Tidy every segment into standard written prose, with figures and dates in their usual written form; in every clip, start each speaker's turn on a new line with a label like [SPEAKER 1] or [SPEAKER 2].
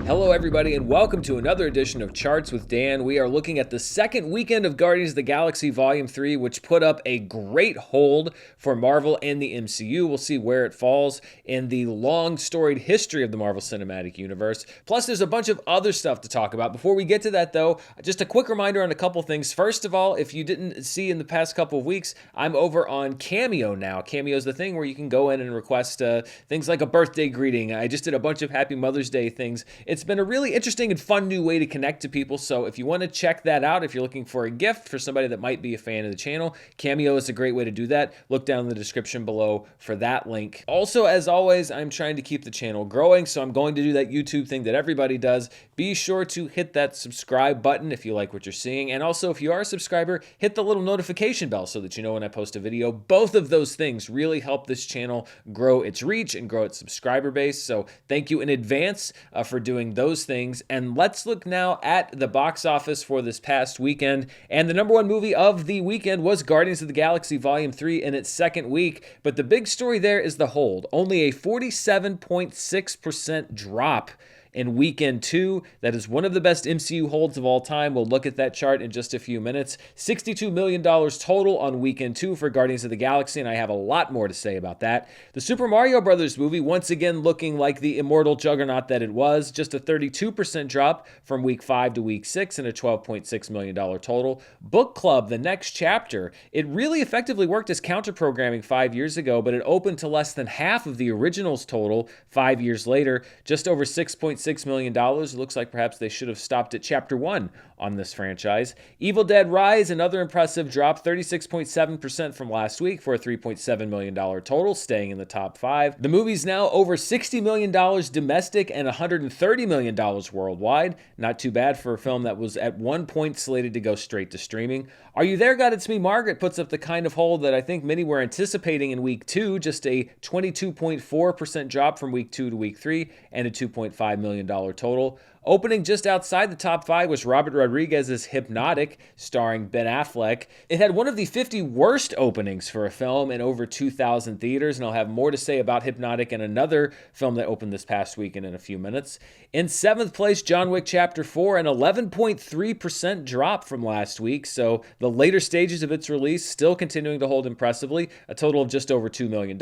[SPEAKER 1] Hello everybody and welcome to another edition of Charts with Dan. We are looking at the second weekend of Guardians of the Galaxy Volume 3, which put up a great hold for Marvel and the MCU. We'll see where it falls in the long storied history of the Marvel Cinematic Universe. Plus there's a bunch of other stuff to talk about. Before we get to that though, just a quick reminder on a couple things. First of all, if you didn't see in the past couple of weeks, I'm over on Cameo now. Cameo is the thing where you can go in and request things like a birthday greeting. I just did a bunch of Happy Mother's Day things. It's been a really interesting and fun new way to connect to people, so if you want to check that out, if you're looking for a gift for somebody that might be a fan of the channel, Cameo is a great way to do that. Look down in the description below for that link. Also, as always, I'm trying to keep the channel growing, so I'm going to do that YouTube thing that everybody does. Be sure to hit that subscribe button if you like what you're seeing, and also if you are a subscriber, hit the little notification bell so that you know when I post a video. Both of those things really help this channel grow its reach and grow its subscriber base, so thank you in advance for doing those things. And let's look now at the box office for this past weekend. And the number one movie of the weekend was Guardians of the Galaxy Volume 3 in its second week. But the big story there is the hold. Only a 47.6% drop in weekend 2. That is one of the best MCU holds of all time. We'll look at that chart in just a few minutes. $62 million total on weekend 2 for Guardians of the Galaxy, and I have a lot more to say about that. The Super Mario Bros. Movie once again looking like the immortal juggernaut that it was. Just a 32% drop from week 5 to week 6 and a $12.6 million total. Book Club, the next chapter, it really effectively worked as counter-programming 5 years ago, but it opened to less than half of the original's total 5 years later, just over $6.6 million. It looks like perhaps they should have stopped at chapter 1 on this franchise. Evil Dead Rise, another impressive drop, 36.7% from last week for a $3.7 million total, staying in the top 5. The movie's now over $60 million domestic and $130 million worldwide. Not too bad for a film that was at one point slated to go straight to streaming. Are You There, God? It's Me, Margaret puts up the kind of hold that I think many were anticipating in week 2, just a 22.4% drop from week 2 to week 3 and a $2.5 million total. Opening just outside the top 5 was Robert Rodriguez's Hypnotic, starring Ben Affleck. It had one of the 50 worst openings for a film in over 2,000 theaters, and I'll have more to say about Hypnotic and another film that opened this past weekend in a few minutes. In 7th place, John Wick Chapter 4, an 11.3% drop from last week, so the later stages of its release still continuing to hold impressively, a total of just over $2 million.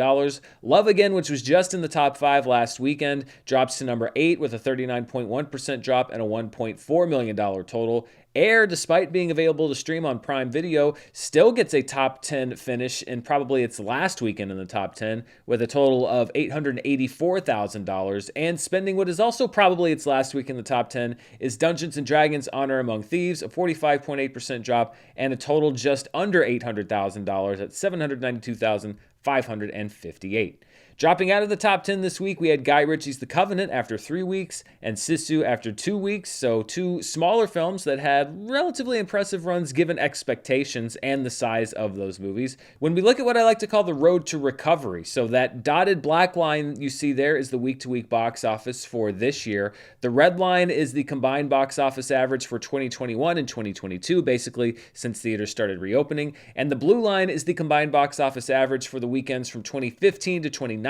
[SPEAKER 1] Love Again, which was just in the top 5 last weekend, drops to number 8 with a 39.1% drop and a $1.4 million total. Air, despite being available to stream on Prime Video, still gets a top 10 finish in probably its last weekend in the top 10 with a total of $884,000, and spending what is also probably its last week in the top 10 is Dungeons & Dragons Honor Among Thieves, a 45.8% drop and a total just under $800,000 at $792,558. Dropping out of the top 10 this week, we had Guy Ritchie's The Covenant after 3 weeks and Sisu after 2 weeks, so two smaller films that had relatively impressive runs given expectations and the size of those movies. When we look at what I like to call the road to recovery, so that dotted black line you see there is the week-to-week box office for this year. The red line is the combined box office average for 2021 and 2022, basically since theaters started reopening, and the blue line is the combined box office average for the weekends from 2015 to 2019,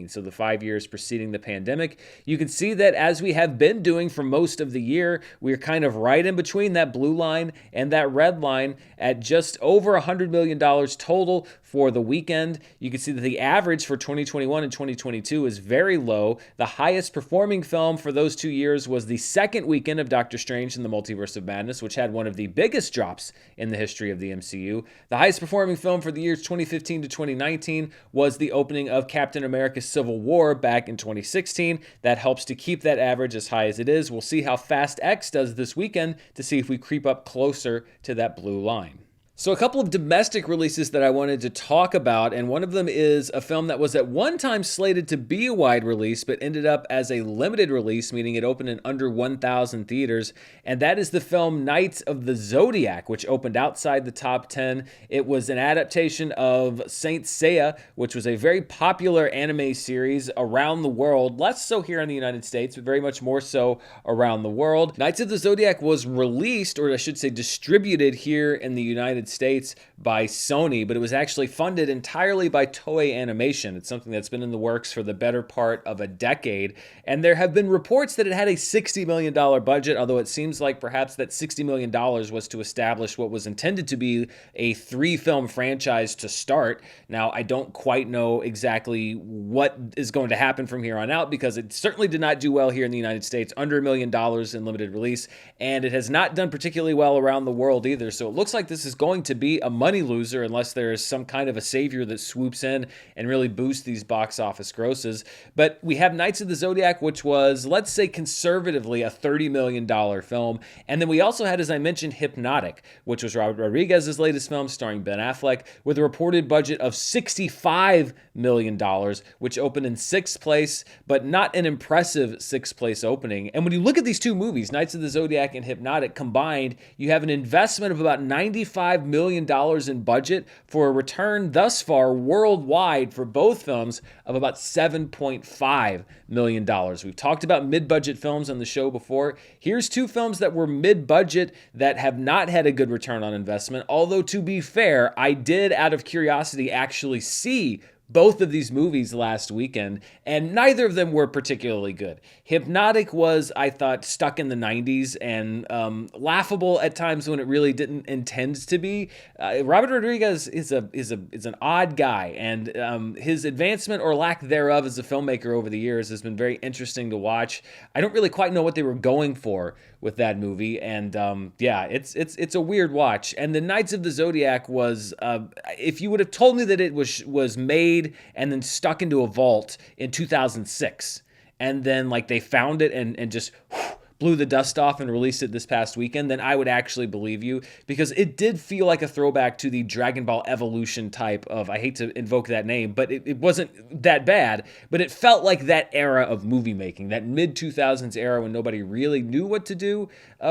[SPEAKER 1] so the 5 years preceding the pandemic. You can see that as we have been doing for most of the year, we're kind of right in between that blue line and that red line at just over $100 million total for the weekend. You can see that the average for 2021 and 2022 is very low. The highest performing film for those 2 years was the second weekend of Doctor Strange in the Multiverse of Madness, which had one of the biggest drops in the history of the MCU. The highest performing film for the years 2015 to 2019 was the opening of Captain America Civil War back in 2016. That helps to keep that average as high as it is. We'll see how Fast X does this weekend to see if we creep up closer to that blue line. So a couple of domestic releases that I wanted to talk about, and one of them is a film that was at one time slated to be a wide release, but ended up as a limited release, meaning it opened in under 1,000 theaters, and that is the film Knights of the Zodiac, which opened outside the top 10. It was an adaptation of Saint Seiya, which was a very popular anime series around the world, less so here in the United States, but very much more so around the world. Knights of the Zodiac was released, or I should say distributed here in the United United States by Sony, but it was actually funded entirely by Toei Animation. It's something that's been in the works for the better part of a decade, and there have been reports that it had a $60 million budget, although it seems like perhaps that $60 million was to establish what was intended to be a 3-film franchise to start. Now, I don't quite know exactly what is going to happen from here on out, because it certainly did not do well here in the United States, under $1 million in limited release, and it has not done particularly well around the world either. So it looks like this is going to be a money loser unless there is some kind of a savior that swoops in and really boosts these box office grosses. But we have Knights of the Zodiac, which was, let's say conservatively, a $30 million film. And then we also had, as I mentioned, Hypnotic, which was Robert Rodriguez's latest film starring Ben Affleck, with a reported budget of $65 million, which opened in 6th place, but not an impressive 6th place opening. And when you look at these two movies, Knights of the Zodiac and Hypnotic combined, you have an investment of about $95 million in budget for a return thus far worldwide for both films of about $7.5 million. We've talked about mid-budget films on the show before. Here's two films that were mid-budget that have not had a good return on investment, although to be fair, I did, out of curiosity, actually see both of these movies last weekend, and neither of them were particularly good. Hypnotic was, I thought, stuck in the 90s and laughable at times when it really didn't intend to be. Robert Rodriguez is an odd guy, and his advancement or lack thereof as a filmmaker over the years has been very interesting to watch. I don't really quite know what they were going for with that movie, and it's a weird watch. And the Knights of the Zodiac was, if you would have told me that it was made and then stuck into a vault in 2006, and then like they found it and just blew the dust off and released it this past weekend, then I would actually believe you, because it did feel like a throwback to the Dragon Ball Evolution type of, I hate to invoke that name, but it wasn't that bad, but it felt like that era of movie making, that mid-2000s era when nobody really knew what to do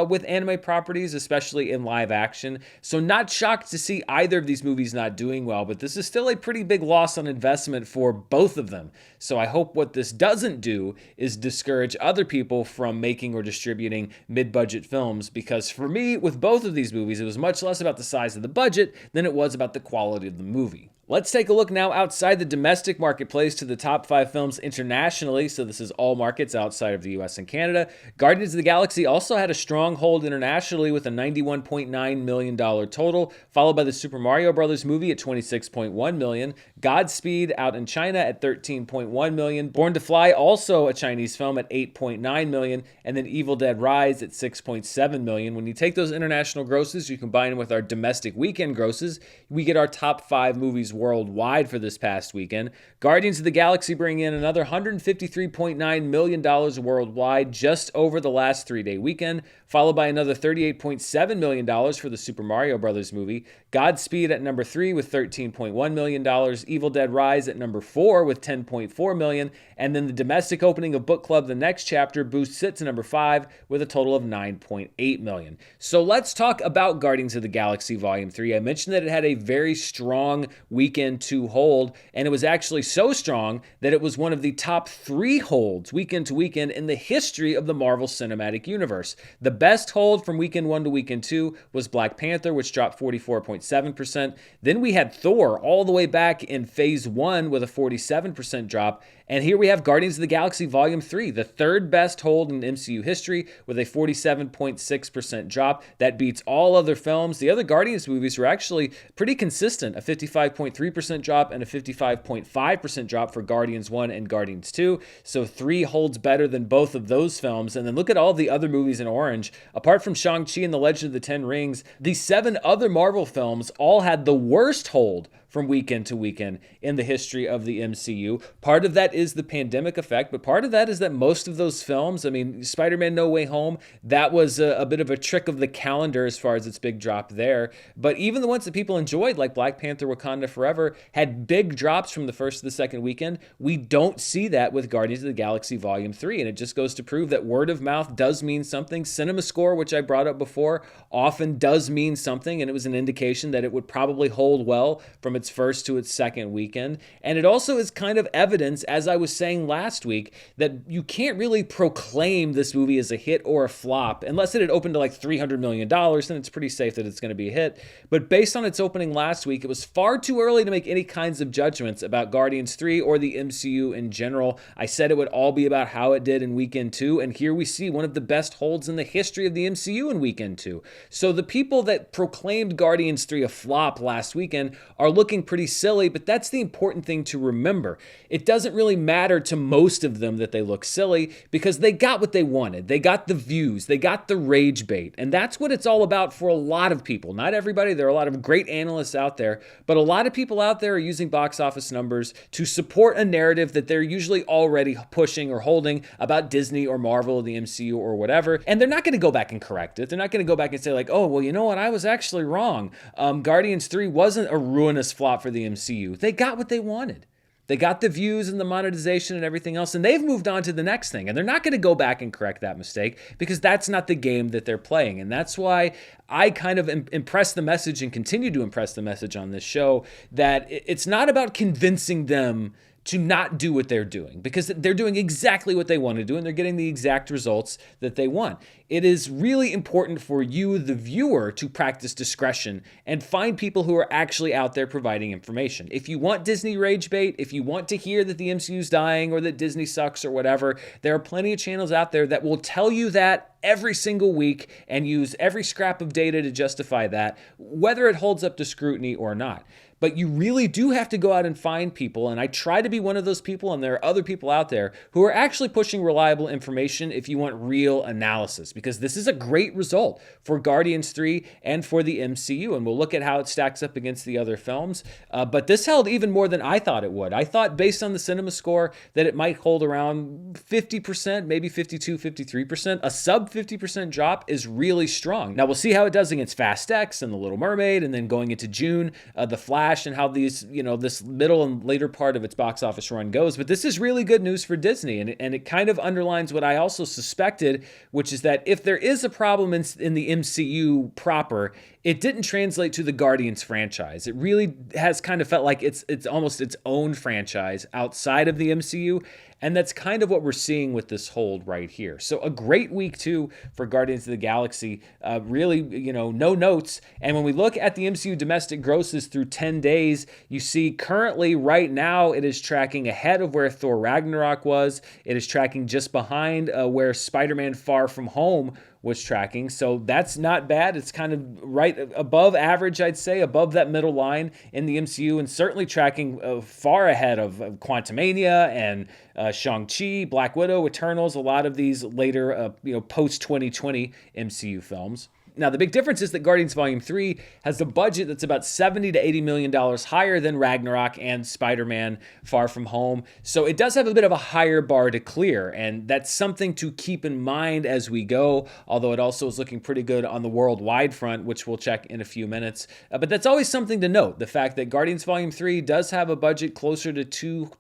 [SPEAKER 1] with anime properties, especially in live action. So not shocked to see either of these movies not doing well, but this is still a pretty big loss on investment for both of them. So I hope what this doesn't do is discourage other people from making or distributing mid-budget films, because for me, with both of these movies, it was much less about the size of the budget than it was about the quality of the movie. Let's take a look now outside the domestic marketplace to the top 5 films internationally. So this is all markets outside of the US and Canada. Guardians of the Galaxy also had a strong hold internationally with a $91.9 million total, followed by the Super Mario Bros. Movie at $26.1 million. Godspeed out in China at $13.1 million. Born to Fly, also a Chinese film, at $8.9 million. And then Evil Dead Rise at $6.7 million. When you take those international grosses, you combine them with our domestic weekend grosses, we get our top 5 movies worldwide for this past weekend. Guardians of the Galaxy bring in another $153.9 million worldwide just over the last 3-day weekend, followed by another $38.7 million for the Super Mario Bros. Movie. Godspeed at number 3 with $13.1 million. Evil Dead Rise at number 4 with $10.4 million. And then the domestic opening of Book Club: The Next Chapter boosts it to number 5 with a total of $9.8 million. So let's talk about Guardians of the Galaxy Volume 3. I mentioned that it had a very strong weekend 2 hold, and it was actually so strong that it was one of the top 3 holds weekend to weekend in the history of the Marvel Cinematic Universe. The best hold from weekend 1 to weekend 2 was Black Panther, which dropped 44.7%. Then we had Thor all the way back in phase 1 with a 47% drop. And here we have Guardians of the Galaxy Volume 3, the third best hold in MCU history with a 47.6% drop. That beats all other films. The other Guardians movies were actually pretty consistent, a 55.3% drop and a 55.5% drop for Guardians 1 and Guardians 2. So 3 holds better than both of those films. And then look at all the other movies in orange. Apart from Shang-Chi and the Legend of the Ten Rings, the 7 other Marvel films all had the worst hold from weekend to weekend in the history of the MCU. Part of that is the pandemic effect, but part of that is that most of those films, I mean, Spider-Man No Way Home, that was a bit of a trick of the calendar as far as its big drop there. But even the ones that people enjoyed, like Black Panther Wakanda Forever, had big drops from the first to the second weekend. We don't see that with Guardians of the Galaxy Volume 3, and it just goes to prove that word of mouth does mean something. Cinema score, which I brought up before, often does mean something, and it was an indication that it would probably hold well from its its first to its second weekend. And it also is kind of evidence, as I was saying last week, that you can't really proclaim this movie as a hit or a flop unless it had opened to like $300 million, then it's pretty safe that it's going to be a hit. But based on its opening last week, it was far too early to make any kinds of judgments about Guardians 3 or the MCU in general. I said it would all be about how it did in weekend 2, and here we see one of the best holds in the history of the MCU in weekend 2. So the people that proclaimed Guardians 3 a flop last weekend are looking pretty silly, but that's the important thing to remember. It doesn't really matter to most of them that they look silly because they got what they wanted. They got the views, they got the rage bait, and that's what it's all about for a lot of people. Not everybody, there are a lot of great analysts out there, but a lot of people out there are using box office numbers to support a narrative that they're usually already pushing or holding about Disney or Marvel or the MCU or whatever, and they're not going to go back and correct it. They're not going to go back and say like, oh, well, you know what, I was actually wrong. Guardians 3 wasn't a ruinous flop for the MCU. They got what they wanted. They got the views and the monetization and everything else, and they've moved on to the next thing. And they're not going to go back and correct that mistake because that's not the game that they're playing. And that's why I kind of impress the message and continue to impress the message on this show that it's not about convincing them to not do what they're doing because they're doing exactly what they want to do and they're getting the exact results that they want. It is really important for you, the viewer, to practice discretion and find people who are actually out there providing information. If you want Disney rage bait, if you want to hear that the MCU's dying or that Disney sucks or whatever, there are plenty of channels out there that will tell you that every single week and use every scrap of data to justify that, whether it holds up to scrutiny or not. But you really do have to go out and find people, and I try to be one of those people, and there are other people out there who are actually pushing reliable information if you want real analysis, because this is a great result for Guardians 3 and for the MCU, and we'll look at how it stacks up against the other films. But this held even more than I thought it would. I thought, based on the cinema score, that it might hold around 50%, maybe 52, 53%. A sub 50% drop is really strong. Now, we'll see how it does against Fast X and The Little Mermaid, and then going into June, The Flash, and how these, this middle and later part of its box office run goes. But this is really good news for Disney, and it kind of underlines what I also suspected, which is that if there is a problem in the MCU proper, it didn't translate to the Guardians franchise. It really has kind of felt like it's almost its own franchise outside of the MCU, and that's kind of what we're seeing with this hold right here. So a great week 2 for Guardians of the Galaxy. Really, no notes. And when we look at the MCU domestic grosses through 10 days, you see currently right now it is tracking ahead of where Thor Ragnarok was. It is tracking just behind where Spider-Man Far From Home was tracking. So that's not bad. It's kind of right above average, I'd say, above that middle line in the MCU, and certainly tracking far ahead of Quantumania and Shang-Chi, Black Widow, Eternals, a lot of these later, post-2020 MCU films. Now, the big difference is that Guardians Volume 3 has a budget that's about $70 to $80 million higher than Ragnarok and Spider-Man Far From Home. So it does have a bit of a higher bar to clear, and that's something to keep in mind as we go, although it also is looking pretty good on the worldwide front, which we'll check in a few minutes. But that's always something to note, the fact that Guardians Volume 3 does have a budget closer to $225,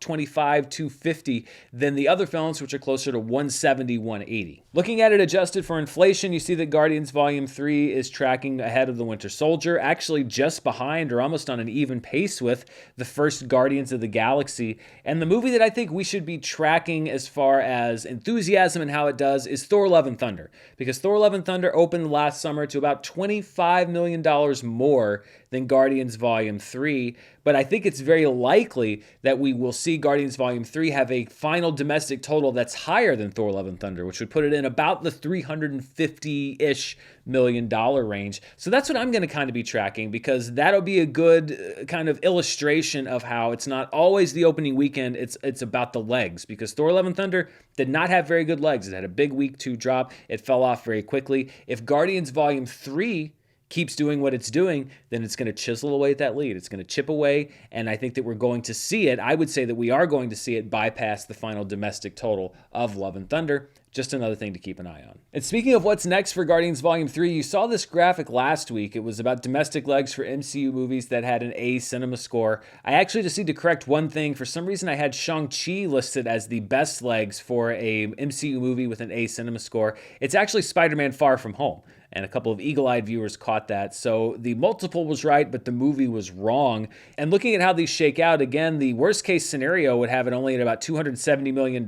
[SPEAKER 1] $250 than the other films, which are closer to $170, $180. Looking at it adjusted for inflation, you see that Guardians Volume 3 is tracking ahead of The Winter Soldier, actually just behind or almost on an even pace with the first Guardians of the Galaxy. And the movie that I think we should be tracking as far as enthusiasm and how it does is Thor Love and Thunder, because Thor Love and Thunder opened last summer to about $25 million more than Guardians Volume 3, but I think it's very likely that we will see Guardians Volume 3 have a final domestic total that's higher than Thor Love and Thunder, which would put it in about the $350-ish million range. So that's what I'm going to kind of be tracking, because that'll be a good kind of illustration of how it's not always the opening weekend, it's about the legs, because Thor Love and Thunder did not have very good legs. It had a big week 2 drop. It fell off very quickly. If Guardians Volume 3 keeps doing what it's doing, then it's going to chisel away at that lead. It's going to chip away, and I think that we're going to see it. I would say that we are going to see it bypass the final domestic total of Love and Thunder. Just another thing to keep an eye on. And speaking of what's next for Guardians Volume 3, you saw this graphic last week. It was about domestic legs for MCU movies that had an A cinema score. I actually just need to correct one thing. For some reason, I had Shang-Chi listed as the best legs for a MCU movie with an A cinema score. It's actually Spider-Man Far From Home. and a couple of eagle-eyed viewers caught that. So the multiple was right, but the movie was wrong. And looking at how these shake out, again, the worst case scenario would have it only at about $270 million.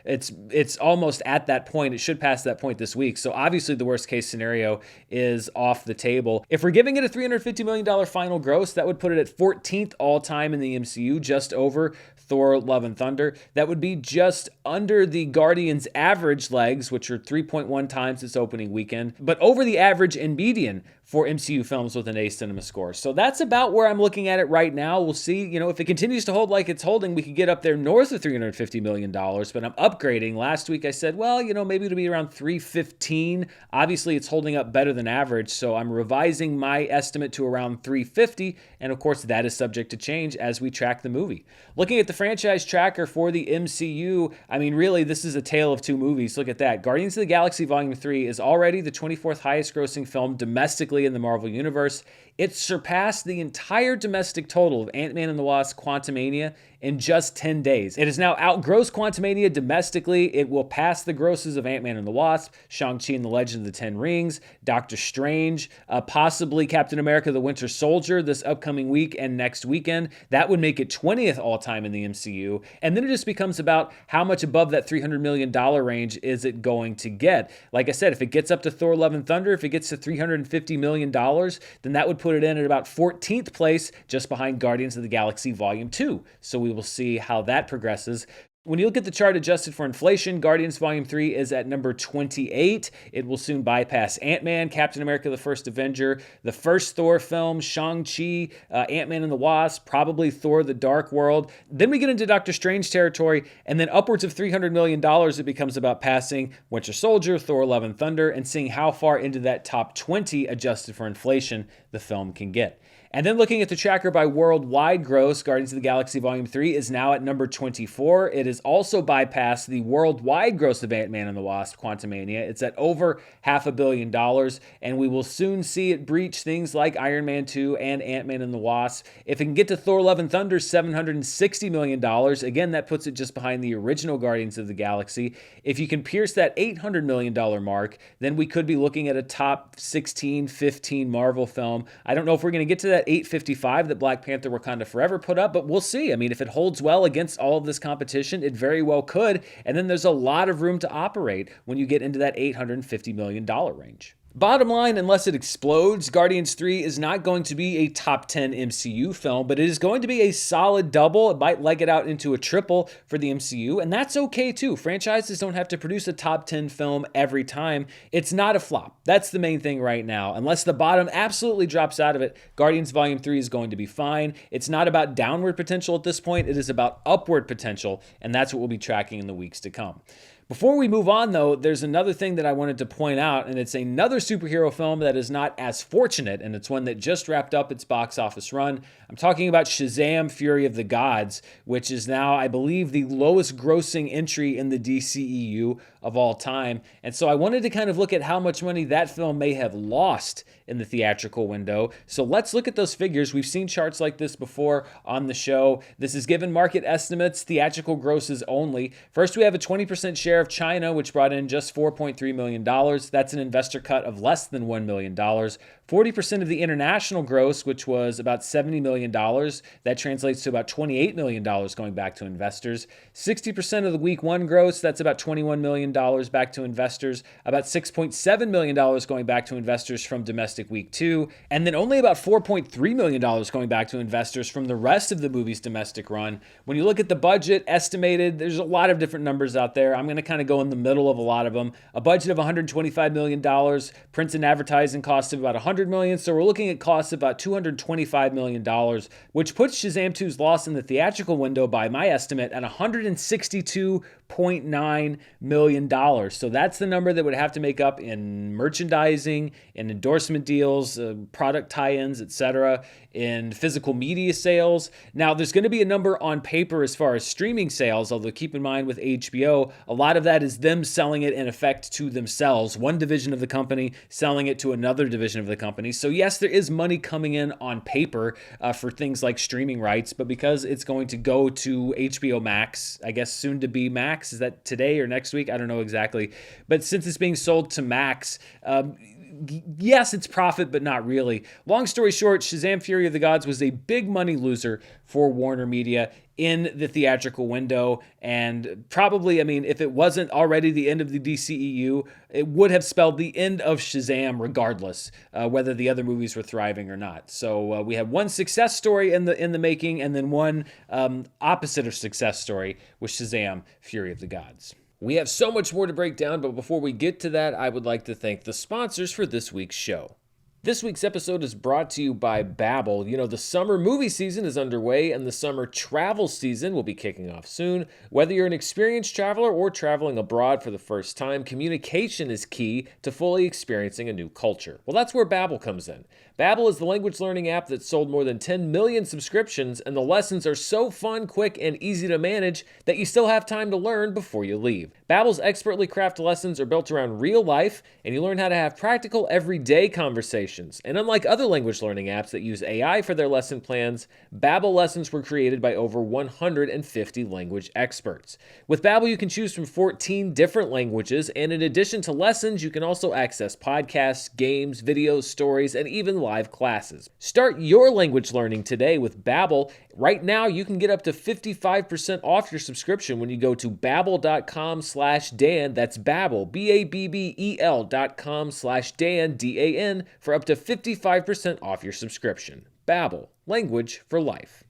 [SPEAKER 1] It's almost at that point. It should pass that point this week. So obviously the worst case scenario is off the table. If we're giving it a $350 million final gross, that would put it at 14th all-time in the MCU, just over Thor: Love and Thunder. That would be just under the Guardians' average legs, which are 3.1 times its opening weekend, but over the average and median for MCU films with an A cinema score. So that's about where I'm looking at it right now. We'll see, if it continues to hold like it's holding, we could get up there north of $350 million, but I'm upgrading. Last week I said, well, maybe it'll be around 315. Obviously it's holding up better than average, so I'm revising my estimate to around 350, and of course that is subject to change as we track the movie. Looking at the franchise tracker for the MCU, really this is a tale of two movies. Look at that. Guardians of the Galaxy Volume 3 is already the 24th highest grossing film domestically in the Marvel Universe. It surpassed the entire domestic total of Ant-Man and the Wasp: Quantumania in just 10 days. It has now outgrossed Quantumania domestically. It will pass the grosses of Ant-Man and the Wasp, Shang-Chi and the Legend of the Ten Rings, Doctor Strange, possibly Captain America: The Winter Soldier this upcoming week and next weekend. That would make it 20th all-time in the MCU. And then it just becomes about how much above that $300 million range is it going to get. Like I said, if it gets up to Thor: Love and Thunder, if it gets to $350 million, then that would put it in at about 14th place, just behind Guardians of the Galaxy Volume 2. So we will see how that progresses. When you look at the chart adjusted for inflation, Guardians Volume 3 is at number 28. It will soon bypass Ant-Man, Captain America: The First Avenger, the first Thor film, Shang-Chi, Ant-Man and the Wasp, probably Thor: The Dark World. Then we get into Doctor Strange territory, and then upwards of $300 million, it becomes about passing Winter Soldier, Thor: Love and Thunder, and seeing how far into that top 20 adjusted for inflation the film can get. And then looking at the tracker by worldwide gross, Guardians of the Galaxy Volume 3 is now at number 24. It has also bypassed the worldwide gross of Ant-Man and the Wasp: Quantumania. It's at over $500 million, and we will soon see it breach things like Iron Man 2 and Ant-Man and the Wasp. If it can get to Thor: Love and Thunder, $760 million, again, that puts it just behind the original Guardians of the Galaxy. If you can pierce that $800 million mark, then we could be looking at a top 16, 15 Marvel film. I don't know if we're going to get to that 855 that Black Panther: Wakanda Forever put up, but we'll see. If it holds well against all of this competition, it very well could. And then there's a lot of room to operate when you get into that $850 million range. Bottom line, unless it explodes, Guardians 3 is not going to be a top 10 MCU film, but it is going to be a solid double. It might leg it out into a triple for the MCU, and that's okay too. Franchises don't have to produce a top 10 film every time. It's not a flop. That's the main thing right now. Unless the bottom absolutely drops out of it, Guardians Volume 3 is going to be fine. It's not about downward potential at this point. It is about upward potential, and that's what we'll be tracking in the weeks to come. Before we move on, though, there's another thing that I wanted to point out, and it's another superhero film that is not as fortunate, and it's one that just wrapped up its box office run. I'm talking about Shazam: Fury of the Gods, which is now, I believe, the lowest grossing entry in the DCEU of all time. And so I wanted to kind of look at how much money that film may have lost in the theatrical window. So let's look at those figures. We've seen charts like this before on the show. This is given market estimates, theatrical grosses only. First, we have a 20% share of China, which brought in just $4.3 million. That's an investor cut of less than $1 million. 40% of the international gross, which was about $70 million. That translates to about $28 million going back to investors. 60% of the week one gross, that's about $21 million back to investors. About $6.7 million going back to investors from domestic week two. And then only about $4.3 million going back to investors from the rest of the movie's domestic run. When you look at the budget estimated, there's a lot of different numbers out there. I'm going to kind of go in the middle of a lot of them. A budget of $125 million, prints and advertising costs of about $100 million. So we're looking at costs of about $225 million, which puts Shazam 2's loss in the theatrical window by my estimate at $162.9 million. So that's the number that would have to make up in merchandising, in endorsement deals, product tie-ins, etc., in physical media sales. Now, there's going to be a number on paper as far as streaming sales, although keep in mind with HBO, a lot of that is them selling it in effect to themselves, one division of the company selling it to another division of the company. So yes, there is money coming in on paper for things like streaming rights, but because it's going to go to HBO Max, I guess soon to be Max, is that today or next week? I don't know exactly. But since it's being sold to Max, yes, it's profit, but not really. Long story short, Shazam Fury of the Gods was a big money loser for Warner Media in the theatrical window, and probably, I mean, if it wasn't already the end of the DCEU, it would have spelled the end of Shazam regardless, whether the other movies were thriving or not. So we had one success story in the making, and then one opposite of success story with Shazam Fury of the Gods. We have so much more to break down, but before we get to that, I would like to thank the sponsors for this week's show. This week's episode is brought to you by Babbel. You know, the summer movie season is underway and the summer travel season will be kicking off soon. Whether you're an experienced traveler or traveling abroad for the first time, communication is key to fully experiencing a new culture. Well, that's where Babbel comes in. Babbel is the language learning app that sold more than 10 million subscriptions, and the lessons are so fun, quick, and easy to manage that you still have time to learn before you leave. Babbel's expertly crafted lessons are built around real life, and you learn how to have practical, everyday conversations. And unlike other language learning apps that use AI for their lesson plans, Babbel lessons were created by over 150 language experts. With Babbel, you can choose from 14 different languages, and in addition to lessons, you can also access podcasts, games, videos, stories, and even live classes. Start your language learning today with Babbel. Right now, you can get up to 55% off your subscription when you go to babbel.com/Dan. That's Babbel, BABBEL.com/Dan, DAN, for up to 55% off your subscription. Babbel, language for life.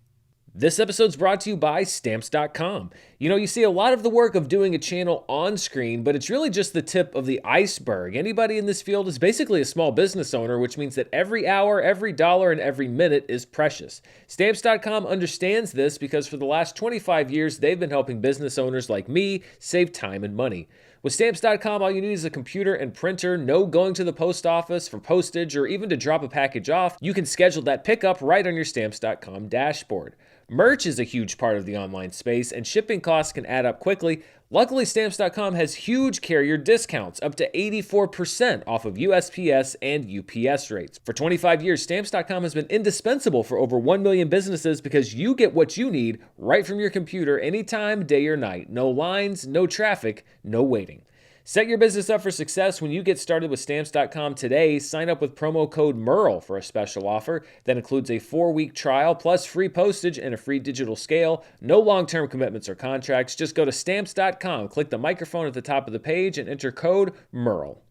[SPEAKER 1] This episode's brought to you by Stamps.com. You know, you see a lot of the work of doing a channel on screen, but it's really just the tip of the iceberg. Anybody in this field is basically a small business owner, which means that every hour, every dollar, and every minute is precious. Stamps.com understands this because for the last 25 years, they've been helping business owners like me save time and money. With Stamps.com, all you need is a computer and printer, no going to the post office for postage or even to drop a package off. You can schedule that pickup right on your Stamps.com dashboard. Merch is a huge part of the online space, and shipping costs can add up quickly. Luckily, Stamps.com has huge carrier discounts, up to 84% off of USPS and UPS rates. For 25 years, Stamps.com has been indispensable for over 1 million businesses because you get what you need right from your computer anytime, day or night. No lines, no traffic, no waiting. Set your business up for success when you get started with Stamps.com today. Sign up with promo code Murrell for a special offer that includes a 4-week trial plus free postage and a free digital scale. No long-term commitments or contracts. Just go to Stamps.com, click the microphone at the top of the page, and enter code Murrell.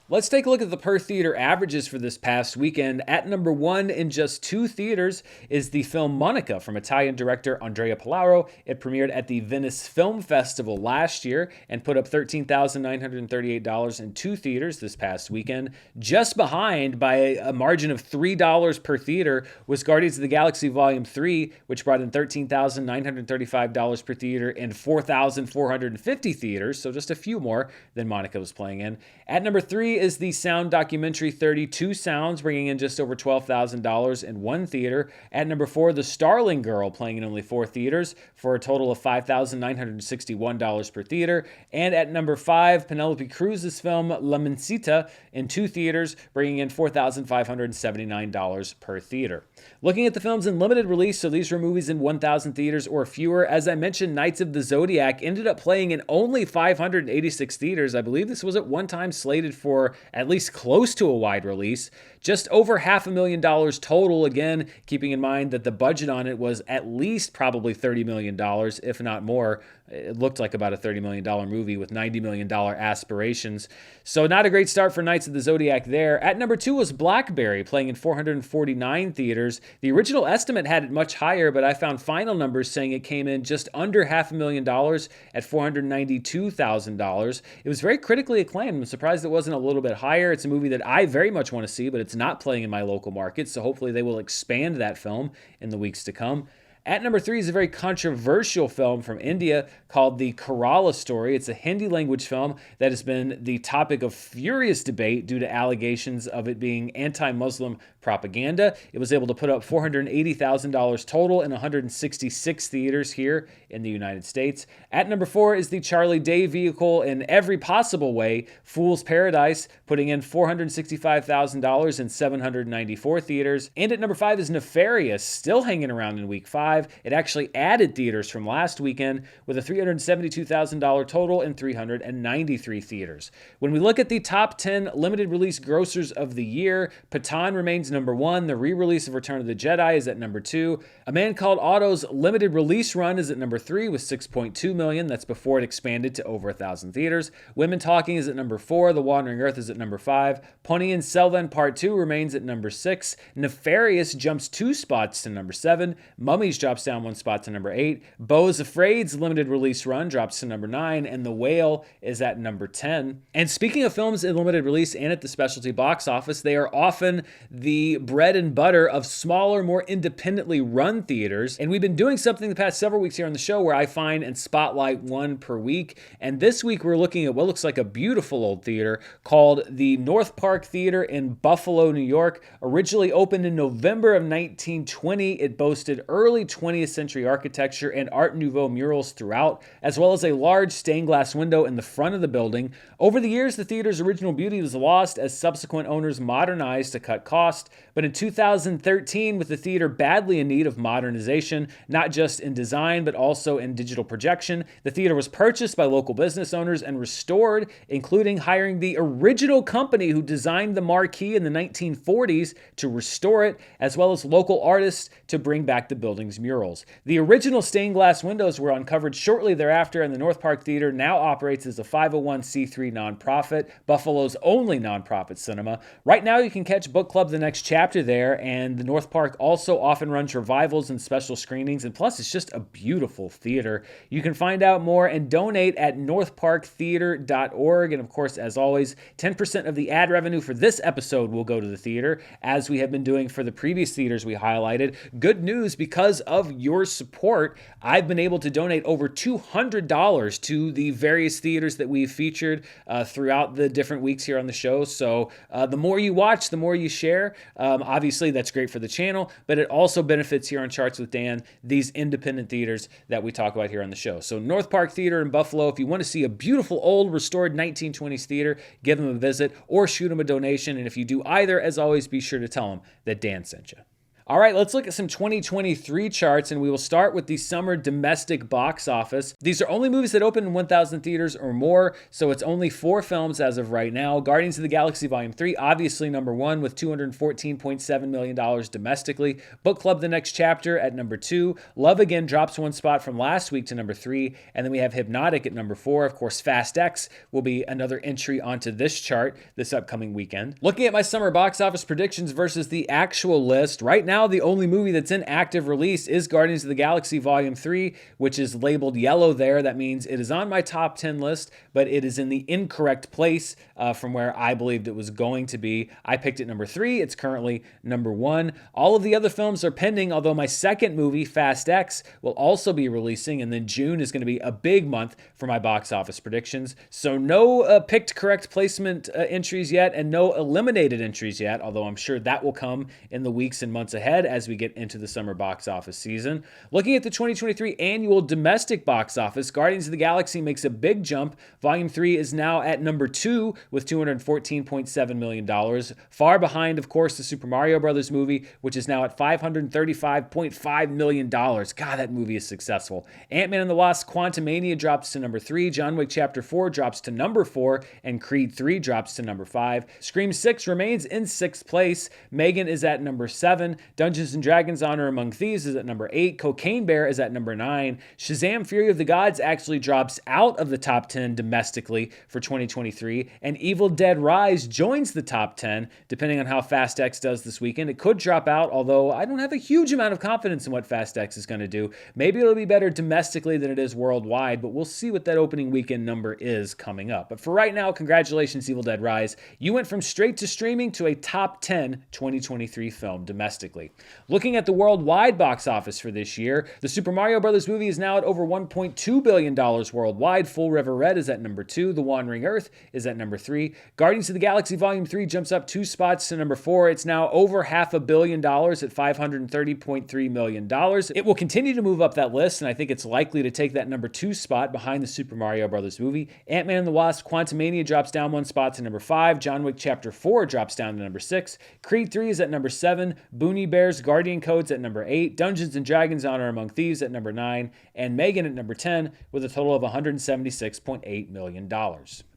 [SPEAKER 1] Let's take a look at the per theater averages for this past weekend. At number 1 in just 2 theaters is the film Monica from Italian director Andrea Pallauro. It premiered at the Venice Film Festival last year and put up $13,938 in 2 theaters this past weekend. Just behind by a margin of $3 per theater was Guardians of the Galaxy Volume 3, which brought in $13,935 per theater in 4,450 theaters, so just a few more than Monica was playing in. At number 3 is the sound documentary 32 Sounds, bringing in just over $12,000 in 1 theater. At number 4, The Starling Girl, playing in only 4 theaters for a total of $5,961 per theater. And at number 5, Penelope Cruz's film La Mencita in 2 theaters, bringing in $4,579 per theater. Looking at the films in limited release, so these were movies in 1,000 theaters or fewer. As I mentioned, Knights of the Zodiac ended up playing in only 586 theaters. I believe this was at one time slated for at least close to a wide release. Just over $500,000 total, again, keeping in mind that the budget on it was at least probably $30 million, if not more. It looked like about a $30 million movie with $90 million aspirations. So not a great start for Knights of the Zodiac there. At number 2 was Blackberry, playing in 449 theaters. The original estimate had it much higher, but I found final numbers saying it came in just under $500,000 at $492,000. It was very critically acclaimed. I'm surprised it wasn't a little bit higher. It's a movie that I very much want to see, but it's not playing in my local market, so hopefully they will expand that film in the weeks to come. At number 3 is a very controversial film from India called The Kerala Story. It's a Hindi language film that has been the topic of furious debate due to allegations of it being anti-Muslim propaganda. It was able to put up $480,000 total in 166 theaters here in the United States. At number 4 is the Charlie Day vehicle in every possible way, Fool's Paradise, putting in $465,000 in 794 theaters. And at number 5 is Nefarious, still hanging around in week 5. It actually added theaters from last weekend with a $372,000 total in 393 theaters. When we look at the top 10 limited release grossers of the year, Pathan remains number 1. The re-release of Return of the Jedi is at number 2. A Man Called Otto's limited release run is at number 3 with $6.2 million. That's before it expanded to over 1,000 theaters. Women Talking is at number 4. The Wandering Earth is at number 5. Ponniyin Selvan Part 2 remains at number 6. Nefarious jumps 2 spots to number 7. Mummies drops down 1 spot to number 8. Beau is Afraid's limited release run drops to number 9. And The Whale is at number 10. And speaking of films in limited release and at the specialty box office, they are often the bread and butter of smaller, more independently run theaters. And we've been doing something the past several weeks here on the show where I find and spotlight one per week. And this week we're looking at what looks like a beautiful old theater called the North Park Theater in Buffalo, New York. Originally opened in November of 1920, it boasted early 20th century architecture and Art Nouveau murals throughout, as well as a large stained glass window in the front of the building. Over the years, the theater's original beauty was lost as subsequent owners modernized to cut cost. But in 2013, with the theater badly in need of modernization, not just in design, but also in digital projection, the theater was purchased by local business owners and restored, including hiring the original company who designed the marquee in the 1940s to restore it, as well as local artists to bring back the building's murals. The original stained glass windows were uncovered shortly thereafter, and the North Park Theater now operates as a 501c3 nonprofit, Buffalo's only nonprofit cinema. Right now, you can catch Book Club The Next Chapter there, and the North Park also often runs revivals and special screenings, and plus, it's just a beautiful theater. You can find out more and donate at northparktheater.org, and of course, as always, 10% of the ad revenue for this episode will go to the theater, as we have been doing for the previous theaters we highlighted. Good news, because of your support, I've been able to donate over $200 to the various theaters that we've featured throughout the different weeks here on the show. So the more you watch, the more you share. Obviously, that's great for the channel, but it also benefits here on Charts with Dan, these independent theaters that we talk about here on the show. So North Park Theater in Buffalo, if you want to see a beautiful old restored 1920s theater, give them a visit or shoot them a donation. And if you do either, as always, be sure to tell them that Dan sent you. All right, let's look at some 2023 charts, and we will start with the summer domestic box office. These are only movies that open in 1,000 theaters or more, so it's only 4 films as of right now. Guardians of the Galaxy Volume 3, obviously number 1 with $214.7 million domestically. Book Club The Next Chapter at number 2. Love Again drops 1 spot from last week to number 3, and then we have Hypnotic at number 4. Of course, Fast X will be another entry onto this chart this upcoming weekend. Looking at my summer box office predictions versus the actual list, right now the only movie that's in active release is Guardians of the Galaxy Volume 3, which is labeled yellow there. That means it is on my top 10 list, but it is in the incorrect place from where I believed it was going to be. I picked it number 3. It's currently number 1. All of the other films are pending, although my second movie, Fast X, will also be releasing, and then June is going to be a big month for my box office predictions. So no picked correct placement entries yet, and no eliminated entries yet, although I'm sure that will come in the weeks and months ahead as we get into the summer box office season. Looking at the 2023 annual domestic box office, Guardians of the Galaxy makes a big jump. Volume 3 is now at number 2 with $214.7 million. Far behind, of course, the Super Mario Brothers movie, which is now at $535.5 million. God, that movie is successful. Ant-Man and the Wasp: Quantumania drops to number 3. John Wick Chapter 4 drops to number 4. And Creed 3 drops to number 5. Scream 6 remains in 6th place. Megan is at number 7. Dungeons & Dragons: Honor Among Thieves is at number 8. Cocaine Bear is at number 9. Shazam! Fury of the Gods actually drops out of the top 10 domestically for 2023. And Evil Dead Rise joins the top 10, depending on how Fast X does this weekend. It could drop out, although I don't have a huge amount of confidence in what Fast X is going to do. Maybe it'll be better domestically than it is worldwide, but we'll see what that opening weekend number is coming up. But for right now, congratulations, Evil Dead Rise. You went from straight to streaming to a top 10 2023 film domestically. quickly. Looking at the worldwide box office for this year, the Super Mario Bros. Movie is now at over $1.2 billion worldwide. Full River Red is at number 2. The Wandering Earth is at number 3. Guardians of the Galaxy Volume 3 jumps up 2 spots to number 4. It's now over $500 million at $530.3 million. It will continue to move up that list, and I think it's likely to take that number 2 spot behind the Super Mario Bros. Movie. Ant-Man and the Wasp: Quantumania drops down 1 spot to number 5. John Wick Chapter 4 drops down to number 6. Creed 3 is at number 7. Boonie Bears Guardian Codes at number 8. Dungeons & Dragons: Honor Among Thieves at number 9. And Megan at number 10 with a total of $176.8 million.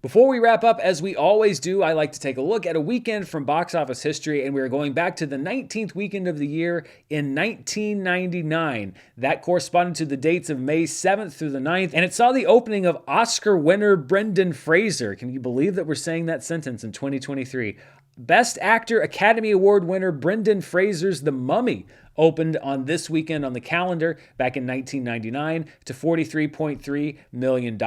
[SPEAKER 1] Before we wrap up, as we always do, I like to take a look at a weekend from box office history, and we're going back to the 19th weekend of the year in 1999. That corresponded to the dates of May 7th through the 9th, and it saw the opening of Oscar winner Brendan Fraser. Can you believe that we're saying that sentence in 2023? Best Actor Academy Award winner Brendan Fraser's The Mummy opened on this weekend on the calendar back in 1999 to $43.3 million.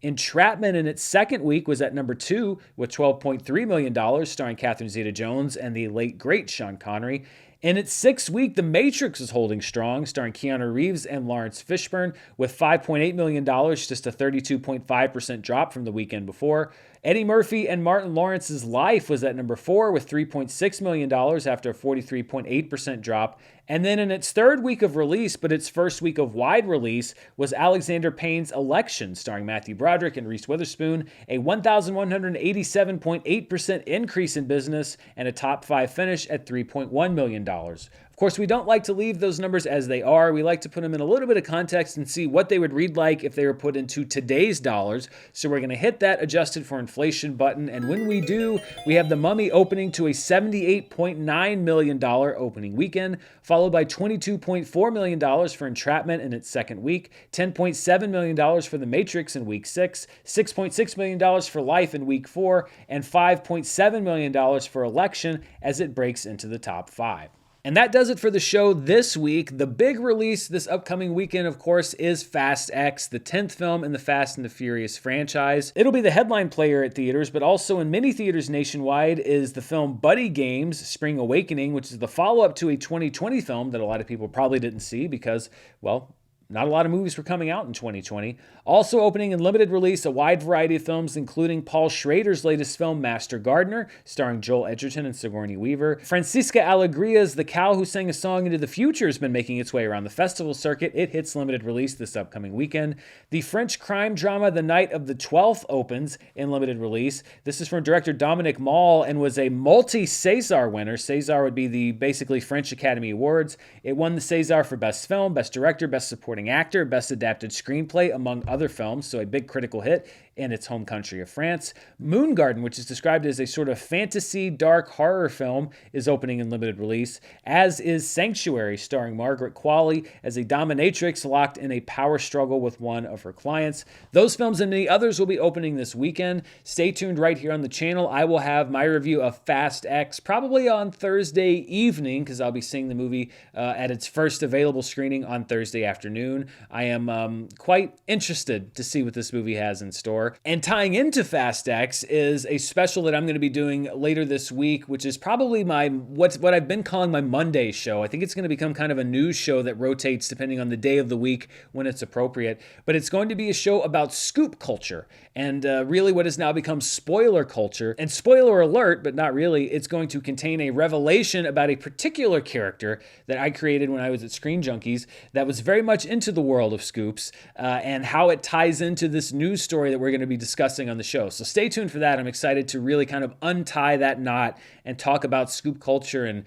[SPEAKER 1] Entrapment in its second week was at number 2 with $12.3 million, starring Catherine Zeta-Jones and the late, great Sean Connery. In its sixth week, The Matrix is holding strong, starring Keanu Reeves and Lawrence Fishburne, with $5.8 million, just a 32.5% drop from the weekend before. Eddie Murphy and Martin Lawrence's Life was at number 4 with $3.6 million after a 43.8% drop. And then in its third week of release, but its first week of wide release, was Alexander Payne's Election, starring Matthew Broderick and Reese Witherspoon, a 1,187.8% increase in business and a top 5 finish at $3.1 million. Of course, we don't like to leave those numbers as they are. We like to put them in a little bit of context and see what they would read like if they were put into today's dollars. So we're going to hit that adjusted for inflation button. And when we do, we have The Mummy opening to a $78.9 million opening weekend, followed by $22.4 million for Entrapment in its second week, $10.7 million for The Matrix in week 6, $6.6 million for Life in week 4, and $5.7 million for Election as it breaks into the top 5. And that does it for the show this week. The big release this upcoming weekend, of course, is Fast X, the 10th film in the Fast and the Furious franchise. It'll be the headline player at theaters, but also in many theaters nationwide is the film Buddy Games: Spring Awakening, which is the follow-up to a 2020 film that a lot of people probably didn't see because, well, not a lot of movies were coming out in 2020. Also opening in limited release, a wide variety of films, including Paul Schrader's latest film, Master Gardener, starring Joel Edgerton and Sigourney Weaver. Francisca Alegria's The Cow Who Sang a Song into the Future has been making its way around the festival circuit. It hits limited release this upcoming weekend. The French crime drama The Night of the 12th opens in limited release. This is from director Dominique Maul and was a multi-César winner. César would be the basically French Academy Awards. It won the César for Best Film, Best Director, Best Supporting Actor, Best Adapted Screenplay, among other films, so a big critical hit in its home country of France. Moon Garden, which is described as a sort of fantasy dark horror film, is opening in limited release, as is Sanctuary, starring Margaret Qualley as a dominatrix locked in a power struggle with one of her clients. Those films and many others will be opening this weekend. Stay tuned right here on the channel. I will have my review of Fast X probably on Thursday evening, because I'll be seeing the movie at its first available screening on Thursday afternoon. I am quite interested to see what this movie has in store. And tying into Fast X is a special that I'm going to be doing later this week, which is probably what I've been calling my Monday show. I think it's going to become kind of a news show that rotates depending on the day of the week when it's appropriate. But it's going to be a show about scoop culture and really what has now become spoiler culture. And spoiler alert, but not really, it's going to contain a revelation about a particular character that I created when I was at Screen Junkies that was very much into the world of scoops and how it ties into this news story that we're going to be discussing on the show. So stay tuned for that. I'm excited to really kind of untie that knot and talk about scoop culture and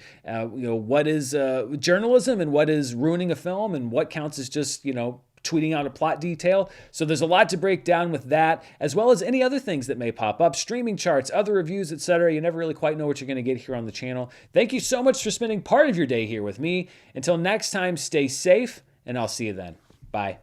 [SPEAKER 1] what is journalism and what is ruining a film and what counts as just tweeting out a plot detail. So there's a lot to break down with that, as well as any other things that may pop up, streaming charts, other reviews, etc. You never really quite know what you're going to get here on the channel. Thank you so much for spending part of your day here with me. Until next time, stay safe, and I'll see you then. Bye.